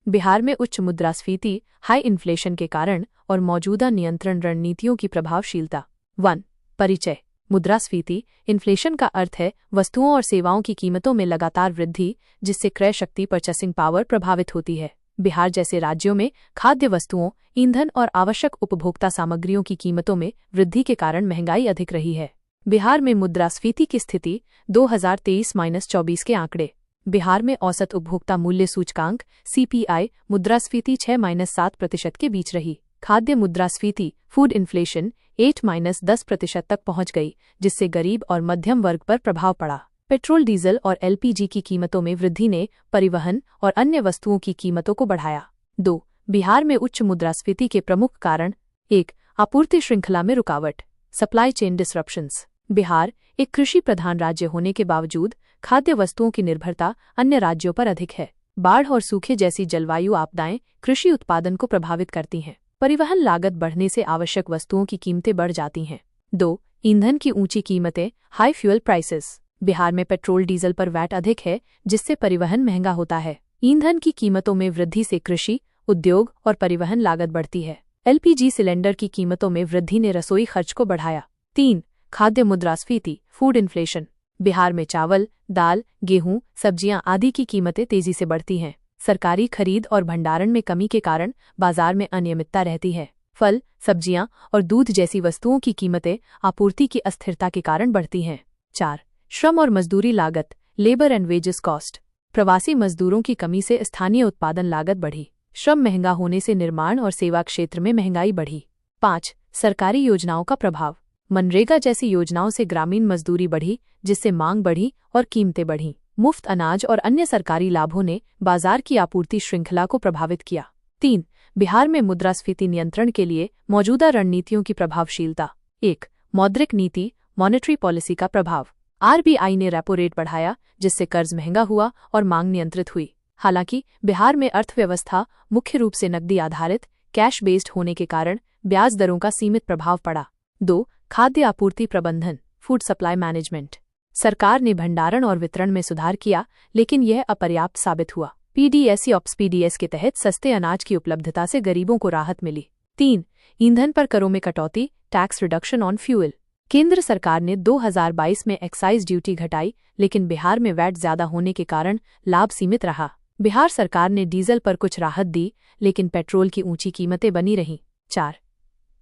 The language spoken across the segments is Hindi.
बिहार में उच्च मुद्रास्फीति, हाई इन्फ्लेशन के कारण और मौजूदा नियंत्रण रणनीतियों की प्रभावशीलता। 1. परिचय। मुद्रास्फीति, इन्फ्लेशन का अर्थ है वस्तुओं और सेवाओं की कीमतों में लगातार वृद्धि, जिससे क्रय शक्ति परचेसिंग पावर प्रभावित होती है। बिहार जैसे राज्यों में खाद्य वस्तुओं, ईंधन और आवश्यक उपभोक्ता सामग्रियों की कीमतों में वृद्धि के कारण महंगाई अधिक रही है। बिहार में मुद्रास्फीति की स्थिति 2023-24 के आंकड़े। बिहार में औसत उपभोक्ता मूल्य सूचकांक CPI मुद्रास्फीति 6-7% के बीच रही। खाद्य मुद्रास्फीति फूड इन्फ्लेशन 8-10% तक पहुंच गई, जिससे गरीब और मध्यम वर्ग पर प्रभाव पड़ा। पेट्रोल, डीजल और LPG की कीमतों में वृद्धि ने परिवहन और अन्य वस्तुओं की कीमतों को बढ़ाया। 2. बिहार में उच्च मुद्रास्फीति के प्रमुख कारण। 1. आपूर्ति श्रृंखला में रुकावट, सप्लाई चेन डिसरप्शंस। बिहार एक कृषि प्रधान राज्य होने के बावजूद खाद्य वस्तुओं की निर्भरता अन्य राज्यों पर अधिक है। बाढ़ और सूखे जैसी जलवायु आपदाएं कृषि उत्पादन को प्रभावित करती हैं। परिवहन लागत बढ़ने से आवश्यक वस्तुओं की कीमतें बढ़ जाती हैं। 2. ईंधन की ऊंची कीमतें, हाई फ्यूल प्राइसेस। बिहार में पेट्रोल डीजल पर वैट अधिक है, जिससे परिवहन महंगा होता है। ईंधन की कीमतों में वृद्धि से कृषि, उद्योग और परिवहन लागत बढ़ती है। LPG सिलेंडर की कीमतों में वृद्धि ने रसोई खर्च को बढ़ाया। 3. खाद्य मुद्रास्फीति फूड इन्फ्लेशन। बिहार में चावल, दाल, गेहूं, सब्जियां आदि की कीमतें तेजी से बढ़ती हैं। सरकारी खरीद और भंडारण में कमी के कारण बाजार में अनियमितता रहती है। फल, सब्जियां और दूध जैसी वस्तुओं की कीमतें आपूर्ति की अस्थिरता के कारण बढ़ती हैं। 4. श्रम और मजदूरी लागत लेबर एंड वेजेस कॉस्ट। प्रवासी मजदूरों की कमी से स्थानीय उत्पादन लागत बढ़ी। श्रम महंगा होने से निर्माण और सेवा क्षेत्र में महंगाई बढ़ी। 5. सरकारी योजनाओं का प्रभाव। मनरेगा जैसी योजनाओं से ग्रामीण मजदूरी बढ़ी, जिससे मांग बढ़ी और कीमतें बढ़ीं। मुफ्त अनाज और अन्य सरकारी लाभों ने बाजार की आपूर्ति श्रृंखला को प्रभावित किया। 3. बिहार में मुद्रास्फीति नियंत्रण के लिए मौजूदा रणनीतियों की प्रभावशीलता। 1. मौद्रिक नीति मॉनेटरी पॉलिसी का प्रभाव। RBI ने रेपो रेट बढ़ाया, जिससे कर्ज महंगा हुआ और मांग नियंत्रित हुई। हालांकि बिहार में अर्थव्यवस्था मुख्य रूप से नकदी आधारित, कैश बेस्ड होने के कारण ब्याज दरों का सीमित प्रभाव पड़ा। 2. खाद्य आपूर्ति प्रबंधन फूड सप्लाई मैनेजमेंट। सरकार ने भंडारण और वितरण में सुधार किया, लेकिन यह अपर्याप्त साबित हुआ। PDS के तहत सस्ते अनाज की उपलब्धता से गरीबों को राहत मिली। 3. ईंधन पर करों में कटौती टैक्स रिडक्शन ऑन फ्यूल। केंद्र सरकार ने 2022 में एक्साइज ड्यूटी घटाई, लेकिन बिहार में वैट ज्यादा होने के कारण लाभ सीमित रहा। बिहार सरकार ने डीजल पर कुछ राहत दी, लेकिन पेट्रोल की ऊंची कीमतें बनी रहीं। 4.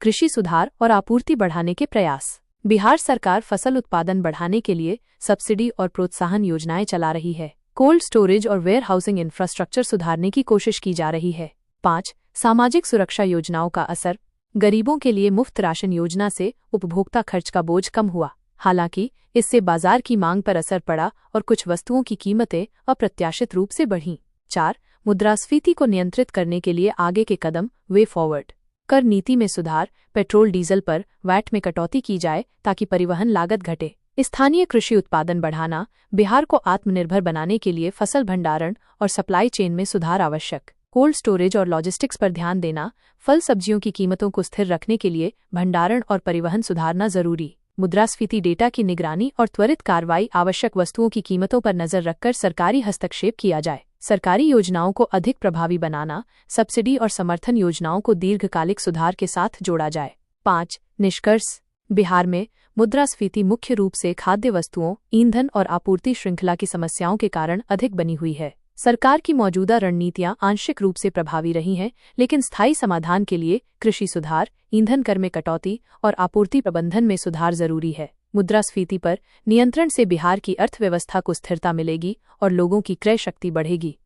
कृषि सुधार और आपूर्ति बढ़ाने के प्रयास। बिहार सरकार फसल उत्पादन बढ़ाने के लिए सब्सिडी और प्रोत्साहन योजनाएं चला रही है। कोल्ड स्टोरेज और वेयर हाउसिंग इंफ्रास्ट्रक्चर सुधारने की कोशिश की जा रही है। 5. सामाजिक सुरक्षा योजनाओं का असर। गरीबों के लिए मुफ्त राशन योजना से उपभोक्ता खर्च का बोझ कम हुआ। हालांकि इससे बाजार की मांग पर असर पड़ा और कुछ वस्तुओं की कीमतें अप्रत्याशित रूप से बढ़ीं। 4. मुद्रास्फीति को नियंत्रित करने के लिए आगे के कदम वे फॉरवर्ड। कर नीति में सुधार, पेट्रोल डीजल पर वैट में कटौती की जाए ताकि परिवहन लागत घटे। स्थानीय कृषि उत्पादन बढ़ाना। बिहार को आत्मनिर्भर बनाने के लिए फसल भंडारण और सप्लाई चेन में सुधार आवश्यक। कोल्ड स्टोरेज और लॉजिस्टिक्स पर ध्यान देना। फल सब्जियों की कीमतों को स्थिर रखने के लिए भंडारण और परिवहन सुधारना जरूरी। मुद्रास्फीति डेटा की निगरानी और त्वरित कार्रवाई। आवश्यक वस्तुओं की कीमतों पर नजर रखकर सरकारी हस्तक्षेप किया जाए। सरकारी योजनाओं को अधिक प्रभावी बनाना। सब्सिडी और समर्थन योजनाओं को दीर्घकालिक सुधार के साथ जोड़ा जाए। 5. निष्कर्ष। बिहार में मुद्रास्फीति मुख्य रूप से खाद्य वस्तुओं, ईंधन और आपूर्ति श्रृंखला की समस्याओं के कारण अधिक बनी हुई है। सरकार की मौजूदा रणनीतियां आंशिक रूप से प्रभावी रही हैं, लेकिन स्थायी समाधान के लिए कृषि सुधार, ईंधन कर में कटौती और आपूर्ति प्रबंधन में सुधार जरूरी है। मुद्रास्फीति पर नियंत्रण से बिहार की अर्थव्यवस्था को स्थिरता मिलेगी और लोगों की क्रय शक्ति बढ़ेगी।